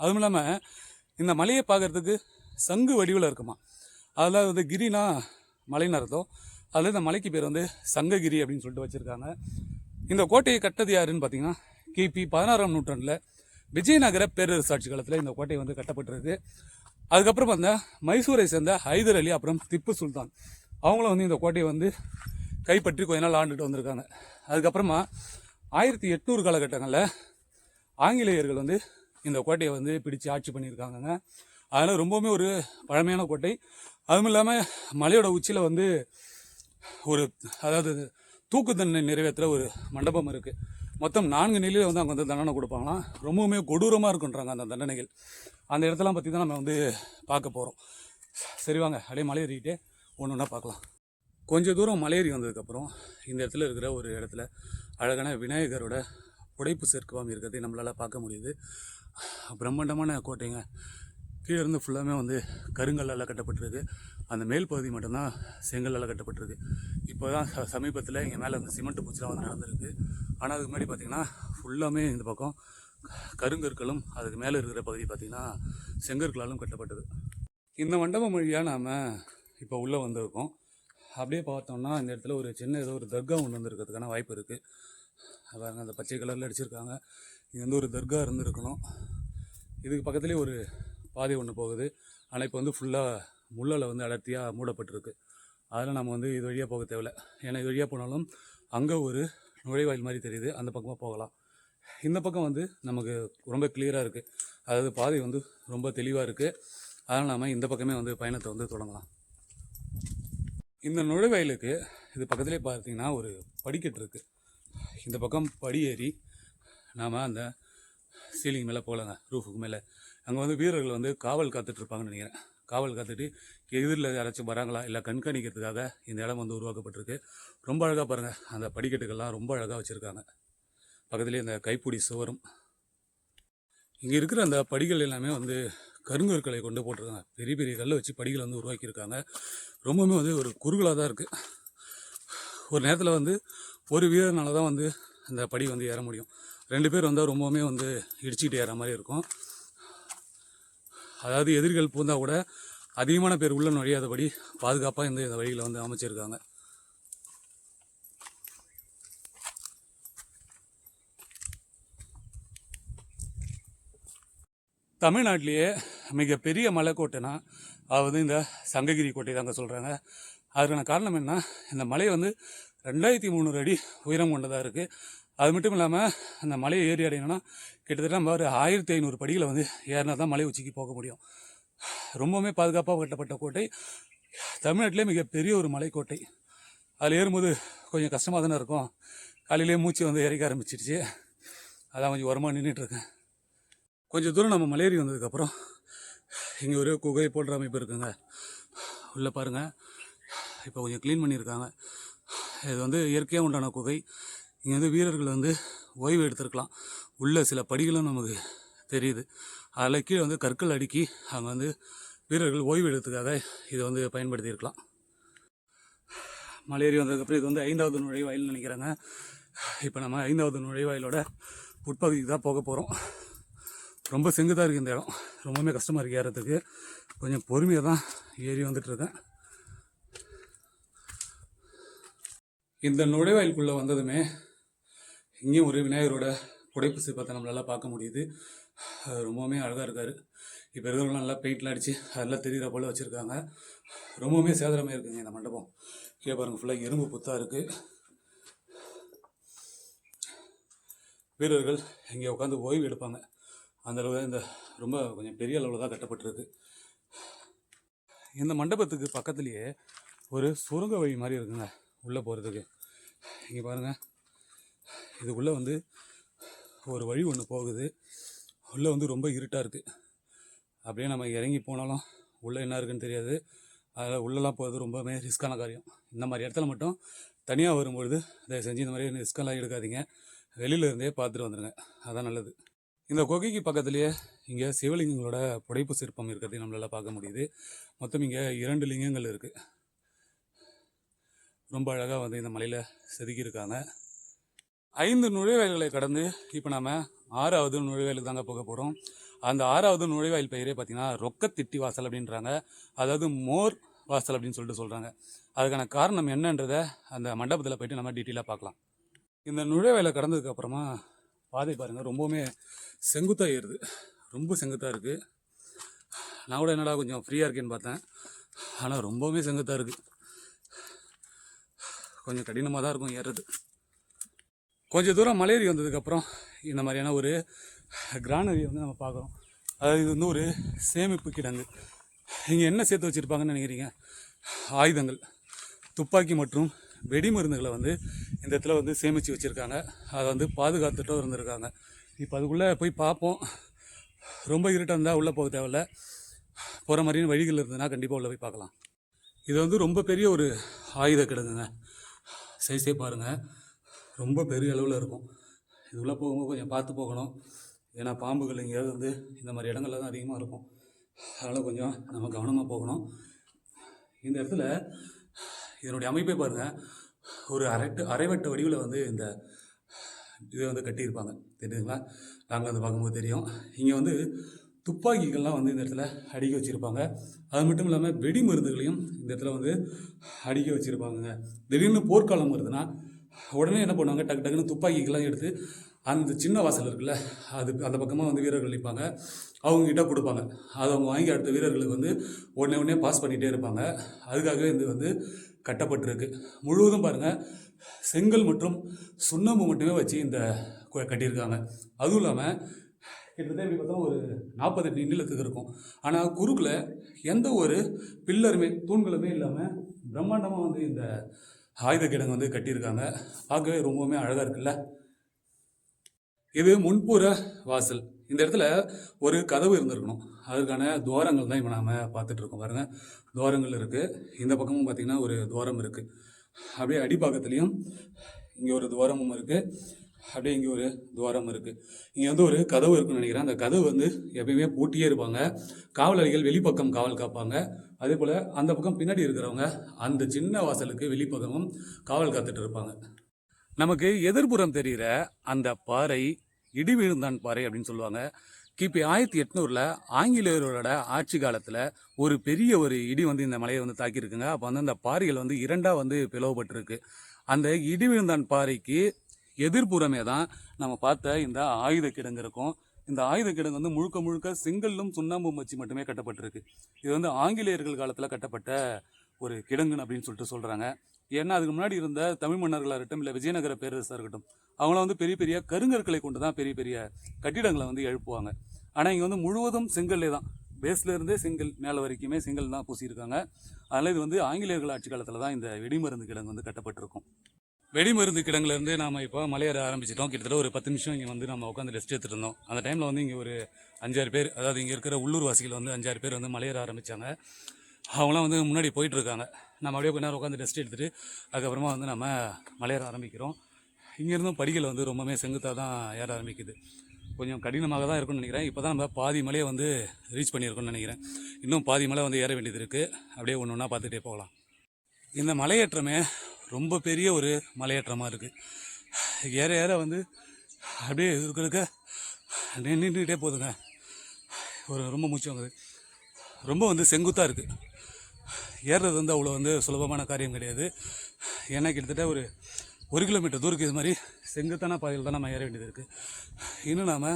அதுவும் இல்லாமல் இந்த மலையை பார்க்குறதுக்கு சங்கு வடிவில் இருக்குமா. அதில் வந்து கிரினா மலைன்னு அர்த்தம். அதில் இந்த மலைக்கு பேர் வந்து சங்ககிரி அப்படின்னு சொல்லிட்டு வச்சுருக்காங்க. இந்த கோட்டையை கட்டது யாருன்னு பார்த்தீங்கன்னா கிபி 16ஆம் நூற்றாண்டில் விஜயநகர பேரரசு ஆட்சி காலத்தில் இந்த கோட்டை வந்து கட்டப்பட்டிருக்கு. அதுக்கப்புறம் வந்து மைசூரை சேர்ந்த ஹைதர் அலி அப்புறம் திப்பு சுல்தான் அவங்களும் வந்து இந்த கோட்டையை வந்து கைப்பற்றி கொஞ்ச நாள் ஆண்டுட்டு வந்திருக்காங்க. அதுக்கப்புறமா 1800 காலகட்டங்களில் ஆங்கிலேயர்கள் வந்து இந்த கோட்டையை வந்து பிடிச்சு ஆட்சி பண்ணியிருக்காங்க. அதனால் ரொம்பவுமே ஒரு பழமையான கோட்டை. அதுவும் இல்லாமல் மலையோட உச்சியில் வந்து அதாவது தூக்கு தண்டனை நிறைவேற்றுற ஒரு மண்டபம் இருக்குது. மொத்தம் 4 நிலையில் வந்து அங்கே வந்து தண்டனை கொடுப்பாங்களாம். ரொம்பவுமே கொடூரமாக இருக்குன்றாங்க அந்த தண்டனைகள். அந்த இடத்தெல்லாம் பற்றி தான் நம்ம வந்து பார்க்க போகிறோம். சரி வாங்க அப்படியே மலை ஏறிக்கிட்டே ஒன்று ஒன்றா பார்க்கலாம். கொஞ்சம் தூரம் மலையேறி வந்ததுக்கப்புறம் இந்த இடத்துல இருக்கிற ஒரு இடத்துல அழகான விநாயகரோட புடைப்பு சேர்க்குவாமி இருக்கிறதை நம்மளால் பார்க்க முடியுது. பிரம்மாண்டமான கோட்டைங்க. கீழே இருந்து ஃபுல்லாமே வந்து கருங்கல்லால் கட்டப்பட்டிருக்கு. அந்த மேல் பகுதி மட்டும்தான் செங்கல்லால் கட்டப்பட்டிருக்கு. இப்போ தான் சமீபத்தில் இங்கே மேலே அந்த சிமெண்ட் பூச்சிலாம் வந்து நடந்திருக்கு. ஆனால் அதுக்கு முன்னாடி பார்த்திங்கன்னா ஃபுல்லாமே இந்த பக்கம் கருங்கற்களும் அதுக்கு மேலே இருக்கிற பகுதி பார்த்திங்கன்னா செங்கற்களாலும் கட்டப்பட்டது. இந்த மண்டபம் வழியாக நாம் இப்போ உள்ளே வந்திருக்கோம். அப்படியே பார்த்தோம்னா இந்த இடத்துல ஒரு சின்ன ஏதோ ஒரு தர்கா ஒன்று வந்துருக்கிறதுக்கான வாய்ப்பு இருக்குது. பாருங்க அந்த பச்சை கலரில் அடிச்சிருக்காங்க. இது வந்து ஒரு தர்கா இருந்துருக்கணும். இதுக்கு பக்கத்துலேயே ஒரு பாதை ஒன்று போகுது. ஆனால் இப்போ வந்து ஃபுல்லாக முள்ளால் வந்து அடர்த்தியாக மூடப்பட்டிருக்கு. அதில் நம்ம வந்து இது வழியாக போக தேவையில்லை. ஏன்னா இது வழியாக போனாலும் அங்கே ஒரு நுழைவாயில் மாதிரி தெரியுது, அந்த பக்கமாக போகலாம். இந்த பக்கம் வந்து நமக்கு ரொம்ப கிளியராக இருக்குது. அதாவது பாதை வந்து ரொம்ப தெளிவாக இருக்குது. அதனால் நம்ம இந்த பக்கமே வந்து பயணத்தை வந்து தொடங்கலாம். இந்த நுழைவாயிலுக்கு இது பக்கத்துலேயே பார்த்தீங்கன்னா ஒரு படிக்கட்டு இருக்குது. இந்த பக்கம் படி ஏறி நாம் அந்த சீலிங் மேலே போகலாங்க, ரூஃபுக்கு மேலே. அங்கே வந்து வீரர்கள் வந்து காவல் காத்துட்ருப்பாங்கன்னு நினைக்கிறேன். காவல் காத்துட்டு எதிரில் யாராச்சும் வராங்களா இல்லை கண்காணிக்கிறதுக்காக இந்த இடம் வந்து உருவாக்கப்பட்டிருக்கு. ரொம்ப அழகாக பாருங்கள், அந்த படிக்கட்டுகள்லாம் ரொம்ப அழகாக வச்சுருக்காங்க. பக்கத்துலேயே அந்த கைப்பிடி சுவரும். இங்கே இருக்கிற அந்த படிகள் எல்லாமே வந்து கருங்கற்களை கொண்டு போட்டிருக்காங்க. பெரிய பெரிய கல்லை வச்சு படிகளை வந்து உருவாக்கியிருக்காங்க. ரொம்பவுமே வந்து ஒரு குறுகலாக தான் இருக்குது. ஒரு நேரத்தில் வந்து ஒரு வீரனால தான் வந்து அந்த படி வந்து ஏற முடியும். 2 பேர் வந்தால் ரொம்பவுமே வந்து இடிச்சிக்கிட்டு ஏற மாதிரி இருக்கும். அதாவது எதிரிகள் பூந்தா கூட அதிகமான பேர் உள்ள நுழையாதபடி பாதுகாப்பாக இந்த வழியில் வந்து அமைச்சிருக்காங்க. தமிழ்நாட்டிலேயே மிகப்பெரிய மலைக்கோட்டைனா அது இந்த சங்ககிரி கோட்டை தாங்க சொல்கிறாங்க. அதுக்கான காரணம் என்ன, இந்த மலை வந்து 2300 அடி உயரம் கொண்டதாக இருக்குது. அது மட்டும் இல்லாமல் அந்த மலையை ஏறி அடையணும்னா கிட்டத்தட்ட நம்ம ஒரு 1500 படிகளை வந்து ஏறினா தான் மலை உச்சிக்கு போக முடியும். ரொம்பவுமே பாதுகாப்பாக கட்டப்பட்ட கோட்டை. தமிழ்நாட்டிலே மிகப்பெரிய ஒரு மலைக்கோட்டை. அதில் ஏறும்போது கொஞ்சம் கஷ்டமாக தானே இருக்கும். காலையிலே மூச்சு வந்து இறக்க ஆரம்பிச்சிடுச்சு. அதான் கொஞ்சம் உரமாக நின்றுட்டுருக்கேன். கொஞ்சம் தூரம் நம்ம மலையேறி வந்ததுக்கப்புறம் இங்கே ஒரு குகை போன்ற அமைப்பு இருக்குங்க. உள்ளே பாருங்கள், இப்போ கொஞ்சம் க்ளீன் பண்ணியிருக்காங்க. இது வந்து இயற்கையாக உண்டான குகை. இங்கே வந்து வீரர்கள் வந்து ஓய்வு எடுத்திருக்கலாம். உள்ள சில படிகளும் நமக்கு தெரியுது. அதில் கீழே வந்து கற்கள் அடுக்கி அங்கே வந்து வீரர்கள் ஓய்வு எடுத்துக்காக இதை வந்து பயன்படுத்தியிருக்கலாம். மலையேறி வந்ததுக்கப்புறம் இது வந்து 5வது நுழைவாயில்னு நினைக்கிறாங்க. இப்போ நம்ம 5வது நுழைவாயிலோட உட்பகுதிக்கு தான் போக போகிறோம். ரொம்ப செங்குத்தாக இருக்குது இந்த இடம். ரொம்பவுமே கஷ்டமாக இருக்குது ஏறத்துக்கு. கொஞ்சம் பொறுமையாக தான் ஏறி வந்துட்டுருக்கேன். இந்த நுழைவாயிலுக்குள்ளே வந்ததுமே இங்கேயும் ஒரு விநாயகரோட புடைப்பு சிற்பத்தை நம்மளால் பார்க்க முடியுது. ரொம்பவுமே அழகாக இருக்கார். இப்போ இருக்கிறவங்க நல்லா பெயிண்ட்லாம் அடித்து அதெல்லாம் தெரிகிற போல் வச்சுருக்காங்க. ரொம்பவுமே சேதனமாக இருக்குங்க இந்த மண்டபம். கீழே பாருங்கள், ஃபுல்லாக இரும்பு புத்தாக இருக்குது. வீரர்கள் இங்கே உட்காந்து ஓய்வு எடுப்பாங்க. அந்தளவு இந்த ரொம்ப கொஞ்சம் பெரிய அளவில் தான் கட்டப்பட்டிருக்கு. இந்த மண்டபத்துக்கு பக்கத்துலேயே ஒரு சுரங்க வழி மாதிரி இருக்குங்க உள்ளே போகிறதுக்கு. இங்கே பாருங்கள், இதுக்குள்ளே வந்து ஒரு வழி ஒன்று போகுது. உள்ளே வந்து ரொம்ப இருட்டாக இருக்குது. அப்படியே நம்ம இறங்கி போனாலும் உள்ளே என்ன இருக்குன்னு தெரியாது. அதில் உள்ளெல்லாம் போகிறது ரொம்பவே ரிஸ்க்கான காரியம். இந்த மாதிரி இடத்துல மட்டும் தனியாக வரும்பொழுது தயவு செஞ்சு இந்த மாதிரி ரிஸ்க்கெல்லாம் எடுக்காதீங்க. வெளியில் இருந்தே பார்த்துட்டு வந்துடுங்க, அதான் நல்லது. இந்த குகைக்கு பக்கத்துலேயே இங்கே சிவலிங்கங்களோட புடைப்பு சிற்பம் இருக்கிறதையும் நம்மளால் பார்க்க முடியுது. மொத்தம் இங்கே 2 லிங்கங்கள் இருக்குது. ரொம்ப அழகாக வந்து இந்த மலையில் செதுக்கியிருக்காங்க. 5 நுழைவாயில்களை கடந்து இப்போ நம்ம 6வது நுழைவாயிலுக்கு தாங்க போக போகிறோம். அந்த 6வது நுழைவாயில் பெயரே பார்த்திங்கன்னா ரொக்கத்திட்டி வாசல் அப்படின்றாங்க. அதாவது மோர் வாசல் அப்படின்னு சொல்கிறாங்க. அதுக்கான காரணம் என்னன்றதை அந்த மண்டபத்தில் போய்ட்டு நம்ம டீட்டெயிலாக பார்க்கலாம். இந்த நுழைவாயிலை கடந்ததுக்கப்புறமா பாதை பாருங்கள், ரொம்பவுமே செங்குத்தாக ஏறுது. ரொம்ப செங்குத்தாக இருக்குது. நான் கூட என்னடா கொஞ்சம் ஃப்ரீயாக இருக்கேன்னு பார்த்தேன். ஆனால் ரொம்பவுமே செங்குத்தாக இருக்குது. கொஞ்சம் கடினமாக தான் இருக்கும் ஏறுறது. கொஞ்சம் தூரம் மலையேறி வந்ததுக்கப்புறம் இந்த மாதிரியான ஒரு கிரானரியை வந்து நம்ம பார்க்குறோம். அதாவது இது வந்து ஒரு சேமிப்பு கிடங்கு. இங்கே என்ன சேர்த்து வச்சுருப்பாங்கன்னு நினைக்கிறீங்க? ஆயுதங்கள், துப்பாக்கி மற்றும் வெடிமருந்துகளை வந்து இந்த இடத்துல வந்து சேமித்து வச்சுருக்காங்க. அதை வந்து பாதுகாத்துட்டும் இருந்திருக்காங்க. இப்போ அதுக்குள்ளே போய் பார்ப்போம். ரொம்ப இருட்டாக இருந்தால் உள்ளே போக தேவையில்ல. போகிற மாதிரியான வழிகள் இருந்ததுன்னா கண்டிப்பாக உள்ளே போய் பார்க்கலாம். இது வந்து ரொம்ப பெரிய ஒரு ஆயுத கிடங்குங்க. சைஸே பாருங்கள், ரொம்ப பெரிய அளவில் இருக்கும். இதுக்குள்ளே போகும்போது கொஞ்சம் பார்த்து போகணும். ஏன்னா பாம்புகள் எங்கேயாவது வந்து இந்த மாதிரி இடங்கள்ல தான் அதிகமாக இருக்கும். அதனால் கொஞ்சம் நம்ம கவனமாக போகணும். இந்த இடத்துல இதனுடைய அமைப்பே பாருங்கள், ஒரு அரைவட்ட வடிவில் வந்து இந்த இதை வந்து கட்டியிருப்பாங்க. தெரியுதுங்களா? நாங்கள் வந்து பார்க்கும்போது தெரியும். இங்கே வந்து துப்பாக்கிகள்லாம் வந்து இந்த இடத்துல அடுக்கி வச்சுருப்பாங்க. அது மட்டும் இல்லாமல் வெடி மருந்துகளையும் இந்த இடத்துல வந்து அடுக்கி வச்சுருப்பாங்க. திடீர்னு போர்க்காலம் வருதுன்னா உடனே என்ன பண்ணுவாங்க, டக்கு டக்குன்னு துப்பாக்கிகள்லாம் எடுத்து அந்த சின்ன வாசல் இருக்குல்ல, அது அந்த பக்கமாக வந்து வீரர்கள் நிற்பாங்க. அவங்ககிட்ட கொடுப்பாங்க. அதை அவங்க வாங்கி அடுத்த வீரர்களுக்கு வந்து உடனே பாஸ் பண்ணிகிட்டே இருப்பாங்க. அதுக்காகவே இது வந்து கட்டப்பட்டிருக்கு. முழுவதும் பாருங்கள், செங்கல் மற்றும் சுண்ணாம்பு மட்டுமே வச்சு இந்த கட்டியிருக்காங்க. அதுவும் இல்லாமல் கிட்டத்தட்ட எப்படி பார்த்தா ஒரு 48 நீளத்துக்கு இருக்கும். ஆனால் குறுக்கில் எந்த ஒரு பில்லருமே தூண்களுமே இல்லாமல் பிரம்மாண்டமாக வந்து இந்த ஆயுத கிடங்கு வந்து கட்டியிருக்காங்க. பார்க்கவே ரொம்பவுமே அழகாக இருக்குல்ல. இது முன்புற வாசல். இந்த இடத்துல ஒரு கதவு இருந்திருக்கணும். அதற்கான துவாரங்கள் தான் இப்போ நாம் பார்த்துட்ருக்கோம். பாருங்கள், துவாரங்கள் இருக்குது. இந்த பக்கமும் பார்த்திங்கன்னா ஒரு துவாரம் இருக்குது. அப்படியே அடிப்பாக்கத்துலேயும் இங்கே ஒரு துவாரமும் இருக்குது. அப்படியே இங்கே ஒரு துவாரம் இருக்குது. இங்கே வந்து ஒரு கதவு இருக்குன்னு நினைக்கிறேன். அந்த கதவு வந்து எப்பயுமே பூட்டியே இருப்பாங்க. காவலாளிகள் வெளிப்பக்கம் காவல் காப்பாங்க. அதே போல் அந்த பக்கம் பின்னாடி இருக்கிறவங்க அந்த சின்ன வாசலுக்கு வெளிப்பக்கமும் காவல் காத்துட்டு இருப்பாங்க. நமக்கு எதிர்ப்புறம் தெரிகிற அந்த பாறை இடிவிழுந்தான் பாறை அப்படின்னு சொல்லுவாங்க. கிபி 1800 ஆங்கிலேயரோட ஆட்சி காலத்தில் ஒரு பெரிய ஒரு இடி வந்து இந்த மலையை வந்து தாக்கியிருக்குங்க. அப்போ வந்து அந்த பாறைகள் வந்து 2ஆக வந்து பிளவுபட்டிருக்கு. அந்த இடிவிழுந்தான் பாறைக்கு எதிர்ப்புறமே தான் நம்ம பார்த்த இந்த ஆயுத கிடங்கு இருக்கும். இந்த ஆயுத கிடங்கு வந்து முழுக்க முழுக்க செங்கல்லும் சுண்ணாம்பும் வச்சு மட்டுமே கட்டப்பட்டிருக்கு. இது வந்து ஆங்கிலேயர்கள் காலத்தில் கட்டப்பட்ட ஒரு கிடங்குன்னு அப்படின்னு சொல்கிறாங்க. ஏன்னா அதுக்கு முன்னாடி இருந்த தமிழ் மன்னர்களாக இருக்கட்டும், இல்லை விஜயநகர பேரரசாக இருக்கட்டும், அவங்களாம் வந்து பெரிய பெரிய கருங்கற்களை கொண்டு தான் பெரிய பெரிய கட்டிடங்களை வந்து எழுப்புவாங்க. ஆனால் இங்கே வந்து முழுவதும் செங்கல்லே தான், பேஸ்ல இருந்தே செங்கல் மேலே வரைக்குமே செங்கல் தான் பூசியிருக்காங்க. அதனால் இது வந்து ஆங்கிலேயர்கள் ஆட்சி காலத்தில் தான் இந்த வெடிமருந்து கிடங்கு வந்து கட்டப்பட்டிருக்கும். வெடிமருந்து கிடங்குலேருந்து நாம் இப்போ மலையேற ஆரம்பிச்சிட்டோம். கிட்டத்தட்ட ஒரு 10 நிமிஷம் இங்கே வந்து நம்ம உட்காந்து ரெஸ்ட் எடுத்துகிட்டு இருந்தோம். அந்த டைமில் வந்து இங்கே ஒரு 5-6 பேர், அதாவது இங்கே இருக்கிற உள்ளூர் வாசிகள் வந்து 5-6 பேர் வந்து மலையேற ஆரம்பித்தாங்க. அவங்களாம் வந்து முன்னாடி போயிட்டுருக்காங்க. நம்ம அப்படியே கொஞ்ச நேரம் உட்காந்து ரெஸ்ட் எடுத்துகிட்டு அதுக்கப்புறமா வந்து நம்ம மலையேற ஆரம்பிக்கிறோம். இங்கேருந்தும் படிகள் வந்து ரொம்பவே செங்குத்தாக தான் ஏற ஆரம்பிக்குது. கொஞ்சம் கடினமாக தான் இருக்கும்னு நினைக்கிறேன். இப்போ தான் நம்ம பாதி மலையை வந்து ரீச் பண்ணியிருக்கோம்னு நினைக்கிறேன். இன்னும் பாதி மலை வந்து ஏற வேண்டியது இருக்குது. அப்படியே ஒன்று ஒன்றா பார்த்துட்டே போகலாம். இந்த மலையேற்றமே ரொம்ப பெரிய ஒரு மலையேற்றமாக இருக்குது. ஏற ஏற வந்து அப்படியே இருக்கிறதுக்க நின்றுக்கிட்டே போகுதுங்க. ரொம்ப மூச்சு வாங்குது. ரொம்ப வந்து செங்குத்தாக இருக்குது. ஏறுறது வந்து அவ்வளோ வந்து சுலபமான காரியம் கிடையாது. ஏன்னா கிட்டத்தட்ட ஒரு 1 கிலோமீட்டர் தூரத்துக்கு இது மாதிரி செங்குத்தான பாதையில் தான் நம்ம ஏற வேண்டியது இருக்குது. இன்னும் நாம்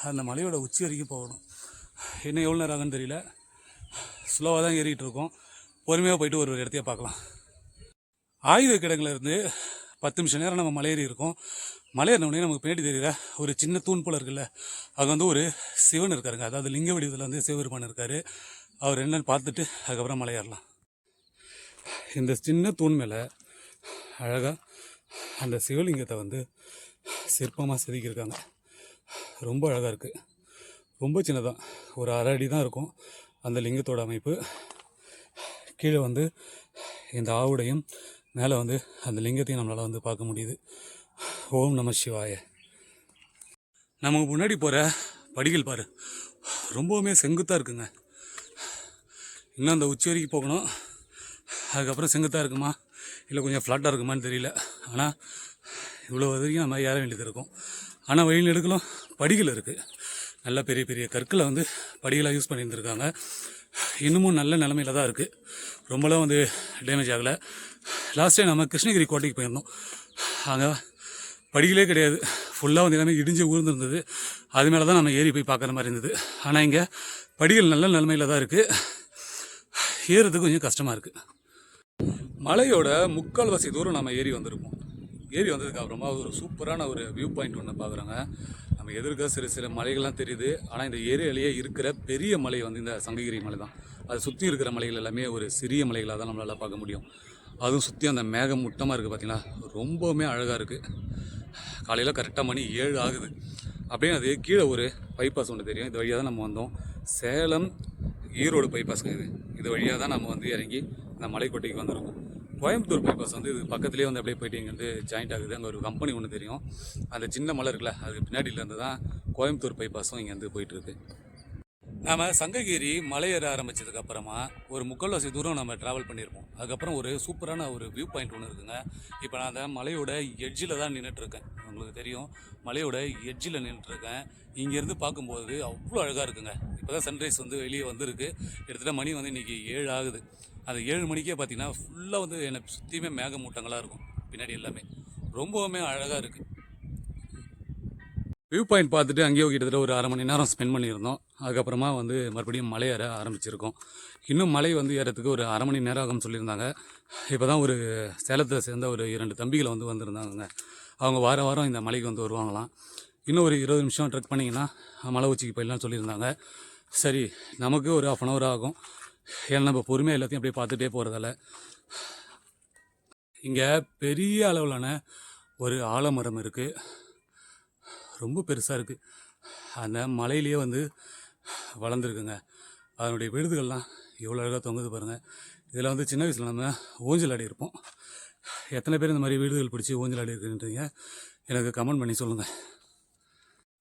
அந்த மலையோட உச்சி வரைக்கும் போகணும். இன்னும் எவ்வளோ நேரம் ஆகுன்னு தெரியல. ஸ்லோவாக தான் ஏறிக்கிட்டு இருக்கோம். பொறுமையாக போயிட்டு ஒரு இடத்தையே பார்க்கலாம். ஆயுத கிடங்குலேருந்து 10 நிமிஷம் நேரம் நம்ம மலையேறி இருக்கோம். மலையேறினோடனே நமக்கு பின்னாடி தெரியல ஒரு சின்ன தூண் போல் இருக்குல்ல, அங்கே வந்து ஒரு சிவன் இருக்காருங்க. அதாவது லிங்க வடிவத்தில் வந்து சிவபெருமான் இருக்கார். அவர் என்னன்னு பார்த்துட்டு அதுக்கப்புறம் மலையேறலாம். இந்த சின்ன தூண் மேலே அழகாக அந்த சிவலிங்கத்தை வந்து சிற்பமாக செதுக்கியிருக்காங்க. ரொம்ப அழகாக இருக்குது. ரொம்ப சின்னதாக ஒரு 1/2 அடி தான் இருக்கும் அந்த லிங்கத்தோட அமைப்பு. கீழே வந்து இந்த ஆவுடையும், மேலே வந்து அந்த லிங்கத்தையும் நம்மளால் வந்து பார்க்க முடியுது. ஓம் நம சிவாய. நமக்கு முன்னாடி போகிற படிகள் பாரு, ரொம்பவுமே செங்குத்தாக இருக்குங்க. இன்னும் அந்த உச்சி வரைக்கும் போகணும். அதுக்கப்புறம் செங்குத்தாக இருக்குமா இல்லை கொஞ்சம் ஃப்ளாட்டாக இருக்குமான்னு தெரியல. ஆனால் இவ்வளோ வரைக்கும் நம்ம ஏற வேண்டியது இருக்கும். ஆனால் வழியில் எடுக்கலாம் படிகள் இருக்குது. நல்ல பெரிய பெரிய கற்களை வந்து படிகளாக யூஸ் பண்ணியிருந்துருக்காங்க. இன்னமும் நல்ல நிலமையில தான் இருக்குது. ரொம்பலாம் வந்து டேமேஜ் ஆகலை. லாஸ்ட் டைம் நம்ம கிருஷ்ணகிரி கோட்டைக்கு போயிருந்தோம். அங்கே படிகளே கிடையாது. ஃபுல்லாக வந்து எல்லாமே இடிஞ்சு ஊர்ந்துருந்தது. அது மேலே தான் நம்ம ஏறி போய் பார்க்குற மாதிரி இருந்தது. ஆனால் இங்கே படிகள் நல்ல நிலமையில தான் இருக்குது. ஏறுறதுக்கு கொஞ்சம் கஷ்டமாக இருக்குது. மலையோட முக்கால்வாசி தூரம் நம்ம ஏறி வந்திருப்போம். ஏறி வந்ததுக்கு அப்புறமா ஒரு சூப்பரான ஒரு வியூ பாயிண்ட் ஒன்று பார்க்குறாங்க. நம்ம எதிர்க்க சில மலைகள்லாம் தெரியுது. ஆனால் இந்த ஏரியாலேயே இருக்கிற பெரிய மலை வந்து இந்த சங்ககிரி மலை தான். அதை சுற்றி இருக்கிற மலைகள் எல்லாமே ஒரு சிறிய மலைகளாக தான் நம்மளால் பார்க்க முடியும். அதுவும் சுற்றி அந்த மேகம் முட்டமாக இருக்குது பார்த்திங்களா, ரொம்பவுமே அழகாக இருக்குது. காலையில் கரெக்டாக மணி 7 ஆகுது. அப்படியே அது கீழே ஒரு பைபாஸ் ஒன்று தெரியும். இது வழியாக தான் நம்ம வந்தோம். சேலம் ஈரோடு பைபாஸ் இது வழியாக தான் நம்ம வந்து இறங்கி இந்த மலைக்கோட்டைக்கு வந்திருக்கோம். கோயம்புத்தூர் பைபாஸ் வந்து இது பக்கத்துலேயே வந்து அப்படியே போயிட்டு இங்கே வந்து ஜாயிண்ட் ஆகுது. அங்கே ஒரு கம்பெனி ஒன்று தெரியும். அந்த சின்ன மலை இருக்குல்ல, அதுக்கு பின்னாடியிலேருந்து தான் கோயம்புத்தூர் பைபாஸும் இங்கேருந்து போயிட்டுருக்கு. நாம் சங்ககிரி மலையேற ஆரம்பித்ததுக்கு அப்புறமா ஒரு 3/4 தூரம் நம்ம ட்ராவல் பண்ணியிருப்போம். அதுக்கப்புறம் ஒரு சூப்பரான ஒரு வியூ பாயிண்ட் ஒன்று இருக்குங்க. இப்போ நான் அந்த மலையோட எட்ஜில் தான் நின்றுட்டுருக்கேன். உங்களுக்கு தெரியும், மலையோட எட்ஜில் நின்றுட்டுருக்கேன். இங்கேருந்து பார்க்கும்போது அவ்வளோ அழகாக இருக்குங்க. இப்போ தான் சன்ரைஸ் வந்து வெளியே வந்திருக்கு. கிட்டத்தட்ட மணி வந்து இன்றைக்கி 7 ஆகுது. அந்த 7 மணிக்கே பார்த்திங்கன்னா ஃபுல்லாக வந்து எனக்கு சுற்றியுமே மேகமூட்டங்களாக இருக்கும். பின்னாடி எல்லாமே ரொம்பவுமே அழகாக இருக்குது. வியூ பாயிண்ட் பார்த்துட்டு அங்கேயோ கிட்டத்தட்ட ஒரு 1/2 மணி நேரம் ஸ்பெண்ட் பண்ணியிருந்தோம். அதுக்கப்புறமா வந்து மறுபடியும் மலை ஏற ஆரம்பிச்சிருக்கோம். இன்னும் மலை வந்து ஏறத்துக்கு ஒரு 1/2 மணி நேரம் ஆகும்னு சொல்லியிருந்தாங்க. இப்போ தான் ஒரு சேலத்தை சேர்ந்த ஒரு 2 தம்பிகளை வந்து வந்திருந்தாங்க. அவங்க வாரம் இந்த மலைக்கு வந்து வருவாங்களாம். இன்னும் ஒரு 20 நிமிஷம் ட்ரெக் பண்ணிங்கன்னா மலை உச்சிக்கு போயிடலாம்னு சொல்லியிருந்தாங்க. சரி, நமக்கு ஒரு 1/2 hour ஆகும். ஏன்னா நம்ம பொறுமையாக எல்லாத்தையும் அப்படியே பார்த்துட்டே போகிறதால. இங்கே பெரிய அளவிலான ஒரு ஆலமரம் இருக்குது. ரொம்ப பெருசாக இருக்குது. அந்த மலையிலேயே வந்து வளர்ந்துருக்குங்க. அதனுடைய விழுதுகள்லாம் எவ்வளோ அழகாக தொங்குது பாருங்கள். இதில் வந்து சின்ன வயசில் நம்ம ஊஞ்சல் ஆடி இருப்போம். எத்தனை பேர் இந்த மாதிரி விழுதுகள் பிடிச்சி ஊஞ்சல் ஆடி இருக்குன்றீங்க, எனக்கு கமெண்ட் பண்ணி சொல்லுங்கள்.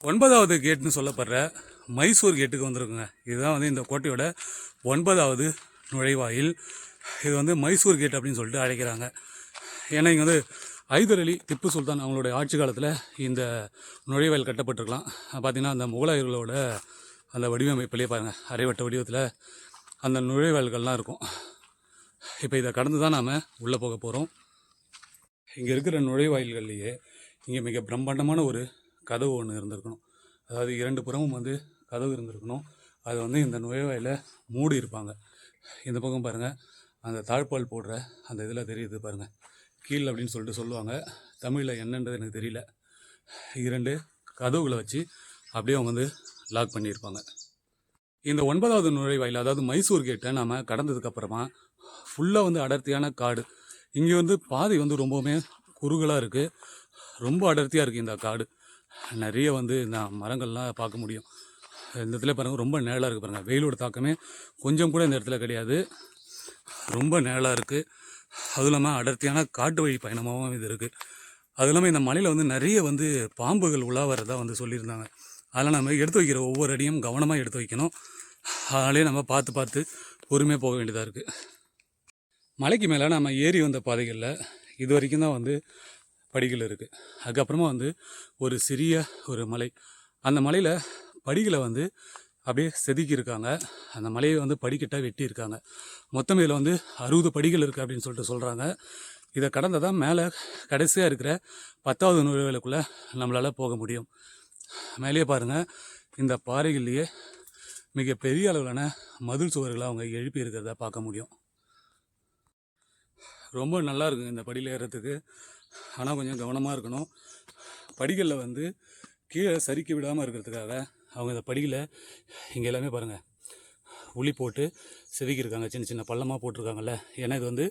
9வது கேட்னு சொல்லப்படுற மைசூர் கேட்டுக்கு வந்திருக்குங்க. இதுதான் வந்து இந்த கோட்டையோட 9வது நுழைவாயில். இது வந்து மைசூர் கேட் அப்படின்னு சொல்லிட்டு அழைக்கிறாங்க. ஏன்னா இங்கே வந்து ஐதர் அலி, திப்பு சுல்தான் அவங்களுடைய ஆட்சி காலத்தில் இந்த நுழைவாயில் கட்டப்பட்டிருக்கலாம். பார்த்திங்கன்னா அந்த முகலாயர்களோட அந்த வடிவமைப்பிலே பாருங்கள், அரைவட்ட வடிவத்தில் அந்த நுழைவாயில்கள்லாம் இருக்கும். இப்போ இதை கடந்து தான் நாம் உள்ளே போக போகிறோம். இங்கே இருக்கிற நுழைவாயில்கள்லேயே இங்கே மிக பிரம்மாண்டமான ஒரு கதவு ஒன்று இருந்திருக்கணும். அதாவது 2 புறமும் வந்து கதவு இருந்திருக்கணும். அது வந்து இந்த நுழைவாயிலை மூடி இருப்பாங்க. இந்த பக்கம் பாருங்கள், அந்த தாழ்பால் போடுற அந்த இதில் தெரியுது பாருங்கள், கீழ் அப்படின்னு சொல்லிட்டு சொல்லுவாங்க. தமிழில் என்னன்றது எனக்கு தெரியல. 2 கதவுகளை வச்சு அப்படியே அவங்க வந்து லாக் பண்ணியிருப்பாங்க. இந்த 9வது நுழைவாயில், அதாவது மைசூர் கேட்டை நாம் கடந்ததுக்கப்புறமா ஃபுல்லாக வந்து அடர்த்தியான காடு. இங்கே வந்து பாதை வந்து ரொம்பவுமே குறுகலாக இருக்குது. ரொம்ப அடர்த்தியாக இருக்குது இந்த காடு. நிறைய வந்து இந்த மரங்கள்லாம் பார்க்க முடியும். இந்த இடத்துல பாருங்கள், ரொம்ப நிழலாக இருக்குது பாருங்கள். வெயிலோட தாக்கமே கொஞ்சம் கூட இந்த இடத்துல கிடையாது. ரொம்ப நிழலாக இருக்குது. அதுவும் இல்லாமல் அடர்த்தியான காட்டு வழி பயணமாகவும் இது இருக்குது. அதுவும் இல்லாமல் இந்த மலையில் வந்து நிறைய வந்து பாம்புகள் உலா வரதா வந்து சொல்லியிருந்தாங்க. அதெல்லாம் நம்ம எடுத்து வைக்கிற ஒவ்வொரு அடியும் கவனமாக எடுத்து வைக்கணும். அதனாலே நம்ம பார்த்து பொறுமையாக போக வேண்டியதாக இருக்குது. மலைக்கு மேலே நம்ம ஏறி வந்த பாதைகளில் இது வரைக்கும் தான் வந்து படிகள் இருக்குது. அதுக்கப்புறமா வந்து ஒரு சிறிய ஒரு மலை. அந்த மலையில் படிகளை வந்து அப்படியே செதுக்கியிருக்காங்க. அந்த மலையை வந்து படிக்கட்டாக வெட்டியிருக்காங்க. மொத்தம் இதில் வந்து 60 படிகள் இருக்குது அப்படின்னு சொல்கிறாங்க. இதை கடந்ததான் மேலே கடைசியாக இருக்கிற 10வது நுழைவாயிலுக்குள்ளே நம்மளால் போக முடியும். மேலேயே பாருங்கள், இந்த பாறைகள்லேயே மிக பெரிய அளவிலான மதில் சுவர்களை அவங்க எழுப்பி இருக்கிறத பார்க்க முடியும். ரொம்ப நல்லா இருக்குங்க இந்த படியில் ஏறுறதுக்கு. ஆனால் கொஞ்சம் கவனமாக இருக்கணும். படிகளில் வந்து கீழே சறுக்கி விடாமல் இருக்கிறதுக்காக அவங்க இந்த படிகளை இங்கே எல்லாமே பாருங்கள் உளி போட்டு செதுக்கியிருக்காங்க. சின்ன சின்ன பள்ளமாக போட்டிருக்காங்கல்ல. ஏன்னா இது வந்து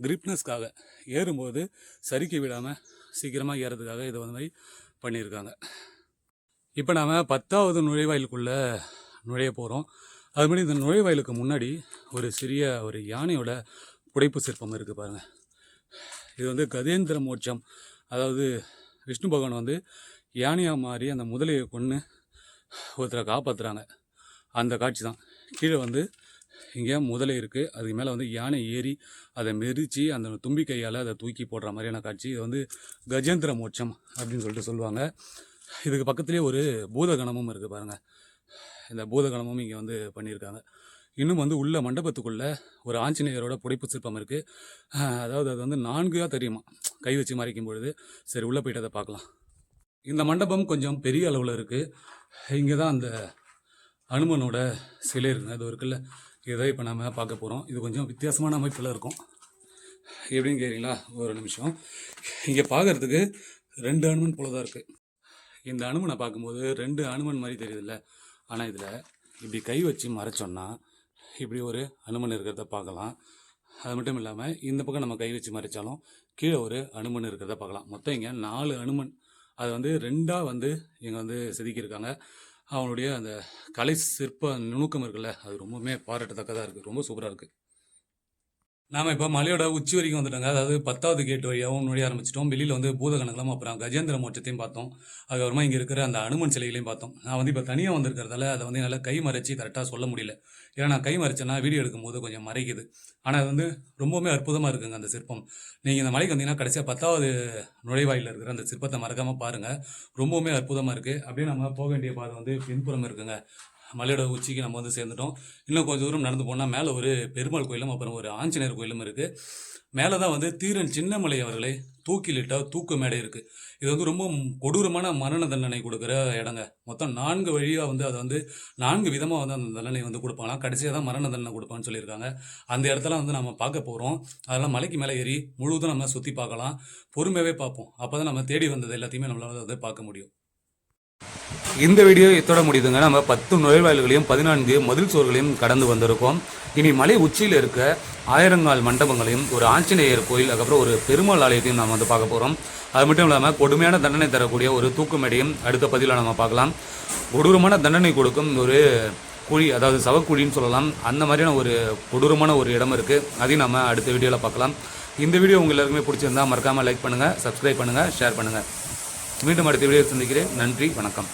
கிரிப்னஸ்க்காக, ஏறும்போது சறுக்கி விடாமல் சீக்கிரமாக ஏறதுக்காக இதை வந்து மாதிரி பண்ணியிருக்காங்க. இப்போ நாம் 10வது நுழைவாயிலுக்குள்ளே நுழைய போகிறோம். அது மாதிரி இந்த நுழைவாயிலுக்கு முன்னாடி ஒரு சிறிய ஒரு யானையோட புடைப்பு சிற்பம் இருக்குது பாருங்கள். இது வந்து கஜேந்திர மோட்சம், அதாவது விஷ்ணு பகவான் வந்து யானையாக மாறி அந்த முதலையை கொன்று ஒருத்தரை காப்பாற்றுறாங்க. அந்த காட்சி தான். கீழே வந்து இங்கே முதலை இருக்குது. அதுக்கு மேலே வந்து யானை ஏறி அதை மெரித்து அந்த தும்பி கையால் அதை தூக்கி போடுற மாதிரியான காட்சி. இது வந்து கஜேந்திர மோட்சம் அப்படின்னு சொல்லிட்டு சொல்லுவாங்க. இதுக்கு பக்கத்துலேயே ஒரு பூதகணமும் இருக்குது பாருங்கள். இந்த பூதகணமும் இங்கே வந்து பண்ணியிருக்காங்க. இன்னும் வந்து உள்ள மண்டபத்துக்குள்ளே ஒரு ஆஞ்சநேயரோட புடைப்பு சிற்பம் இருக்குது. அதாவது அது வந்து 4 தெரியுமா கை வச்சு மறைக்கும் பொழுது. சரி, உள்ளே போய்ட்டு அதை பார்க்கலாம். இந்த மண்டபம் கொஞ்சம் பெரிய அளவில் இருக்குது. இங்கே தான் அந்த அனுமனோட சிலை இருக்குங்க. அது இருக்குல்ல, இதை இப்போ நம்ம பார்க்க போகிறோம். இது கொஞ்சம் வித்தியாசமான அமைப்பில் இருக்கும். எப்படின்னு கேட்குறீங்களா? ஒரு நிமிஷம். இங்கே பார்க்குறதுக்கு 2 அனுமன் போல தான் இருக்குது. இந்த அனுமனை பார்க்கும்போது 2 அனுமன் மாதிரி தெரியுதுல்ல. ஆனால் இதில் இப்படி கை வச்சு மறைச்சோன்னா இப்படி ஒரு அனுமன் இருக்கிறத பார்க்கலாம். அது மட்டும் இல்லாமல் இந்த பக்கம் நம்ம கை வச்சு மறைச்சாலும் கீழே ஒரு அனுமன் இருக்கிறத பார்க்கலாம். மொத்தம் இங்கே 4 அனுமன். அது வந்து 2ஆக வந்து இங்கே வந்து செதுக்கியிருக்காங்க. அவனுடைய அந்த கலை சிற்ப நுணுக்கம் இருக்குல்ல, அது ரொம்பவுமே பாராட்டத்தக்கதாக இருக்குது. ரொம்ப சூப்பராக இருக்குது. நாம் இப்போ மலையோட உச்சி வரைக்கும் வந்துட்டோங்க. அதாவது 10வது கேட் வழியாகவும் நுழைய ஆரம்பிச்சிட்டோம். வெளியில் வந்து பூதகணங்களும் அப்புறம் கஜேந்திர மோட்சத்தையும் பார்த்தோம். அதுக்கப்புறமா இங்கே இருக்கிற அந்த அனுமன் சிலைகளையும் பார்த்தோம். நான் வந்து இப்போ தனியாக வந்திருக்கிறதால அதை வந்து என்னால் கை மறைச்சி கரெக்டாக சொல்ல முடியல. ஏன்னா நான் கை மறைச்சேன்னா வீடியோ எடுக்கும்போது கொஞ்சம் மறைக்குது. ஆனால் அது வந்து ரொம்பவுமே அற்புதமாக இருக்குங்க அந்த சிற்பம். நீங்கள் இந்த மலைக்கு வந்தீங்கன்னா கடைசியாக 10வது நுழைவாயில் இருக்கிற அந்த சிற்பத்தை மறக்காமல் பாருங்கள். ரொம்பவுமே அற்புதமாக இருக்குது. அப்படியே நம்ம போக வேண்டிய பாதை வந்து பின்புறம் இருக்குங்க. மலையோட உச்சிக்கு நம்ம வந்து சேர்ந்துட்டோம். இன்னும் கொஞ்சம் தூரம் நடந்து போனால் மேலே ஒரு பெருமாள் கோயிலும் அப்புறம் ஒரு ஆஞ்சநேயர் கோயிலும் இருக்குது. மேலே தான் வந்து தீரன் சின்னமலை அவர்களை தூக்கிலிட்ட தூக்கு மேடை இருக்குது. இது வந்து ரொம்ப கொடூரமான மரண தண்டனை கொடுக்குற இடங்க. மொத்தம் 4 வழியாக வந்து அதை வந்து 4 விதமாக வந்து அந்த தண்டனை வந்து கொடுப்பாங்களாம். கடைசியாக தான் மரண தண்டனை கொடுப்பான்னு சொல்லியிருக்காங்க. அந்த இடத்துல வந்து நம்ம பார்க்க போகிறோம். அதெல்லாம் மலைக்கு மேலே ஏறி முழுவதும் நம்ம சுற்றி பார்க்கலாம். பொறுமையாகவே பார்ப்போம். அப்போ தான் நம்ம தேடி வந்தது எல்லாத்தையுமே நம்மளால் வந்து பார்க்க முடியும். இந்த வீடியோ இதோட முடியுதுங்க. நம்ம 10 நுழைவாயில்களையும் 14 மதில் சுவர்களையும் கடந்து வந்திருக்கோம். இனி மலை உச்சியில் இருக்க ஆயிரங்கால் மண்டபங்களையும் ஒரு ஆஞ்சநேயர் கோயில், அதுக்கப்புறம் ஒரு பெருமாள் ஆலயத்தையும் நம்ம வந்து பார்க்க போகிறோம். அது மட்டும் இல்லாமல் கொடுமையான தண்டனை தரக்கூடிய ஒரு தூக்கு மேடையும் அடுத்த பதிவில் நம்ம பார்க்கலாம். கொடூரமான தண்டனை கொடுக்கும் ஒரு குழி, அதாவது சவக்குழின்னு சொல்லலாம், அந்த மாதிரியான ஒரு கொடூரமான ஒரு இடம் இருக்குது. அதையும் நம்ம அடுத்த வீடியோவில் பார்க்கலாம். இந்த வீடியோ உங்கள் எல்லாருக்குமே பிடிச்சிருந்தா மறக்காமல் லைக் பண்ணுங்கள், சப்ஸ்கிரைப் பண்ணுங்கள், ஷேர் பண்ணுங்கள். மீண்டும் அடுத்த வீடியோ சந்திக்கிறேன். நன்றி, வணக்கம்.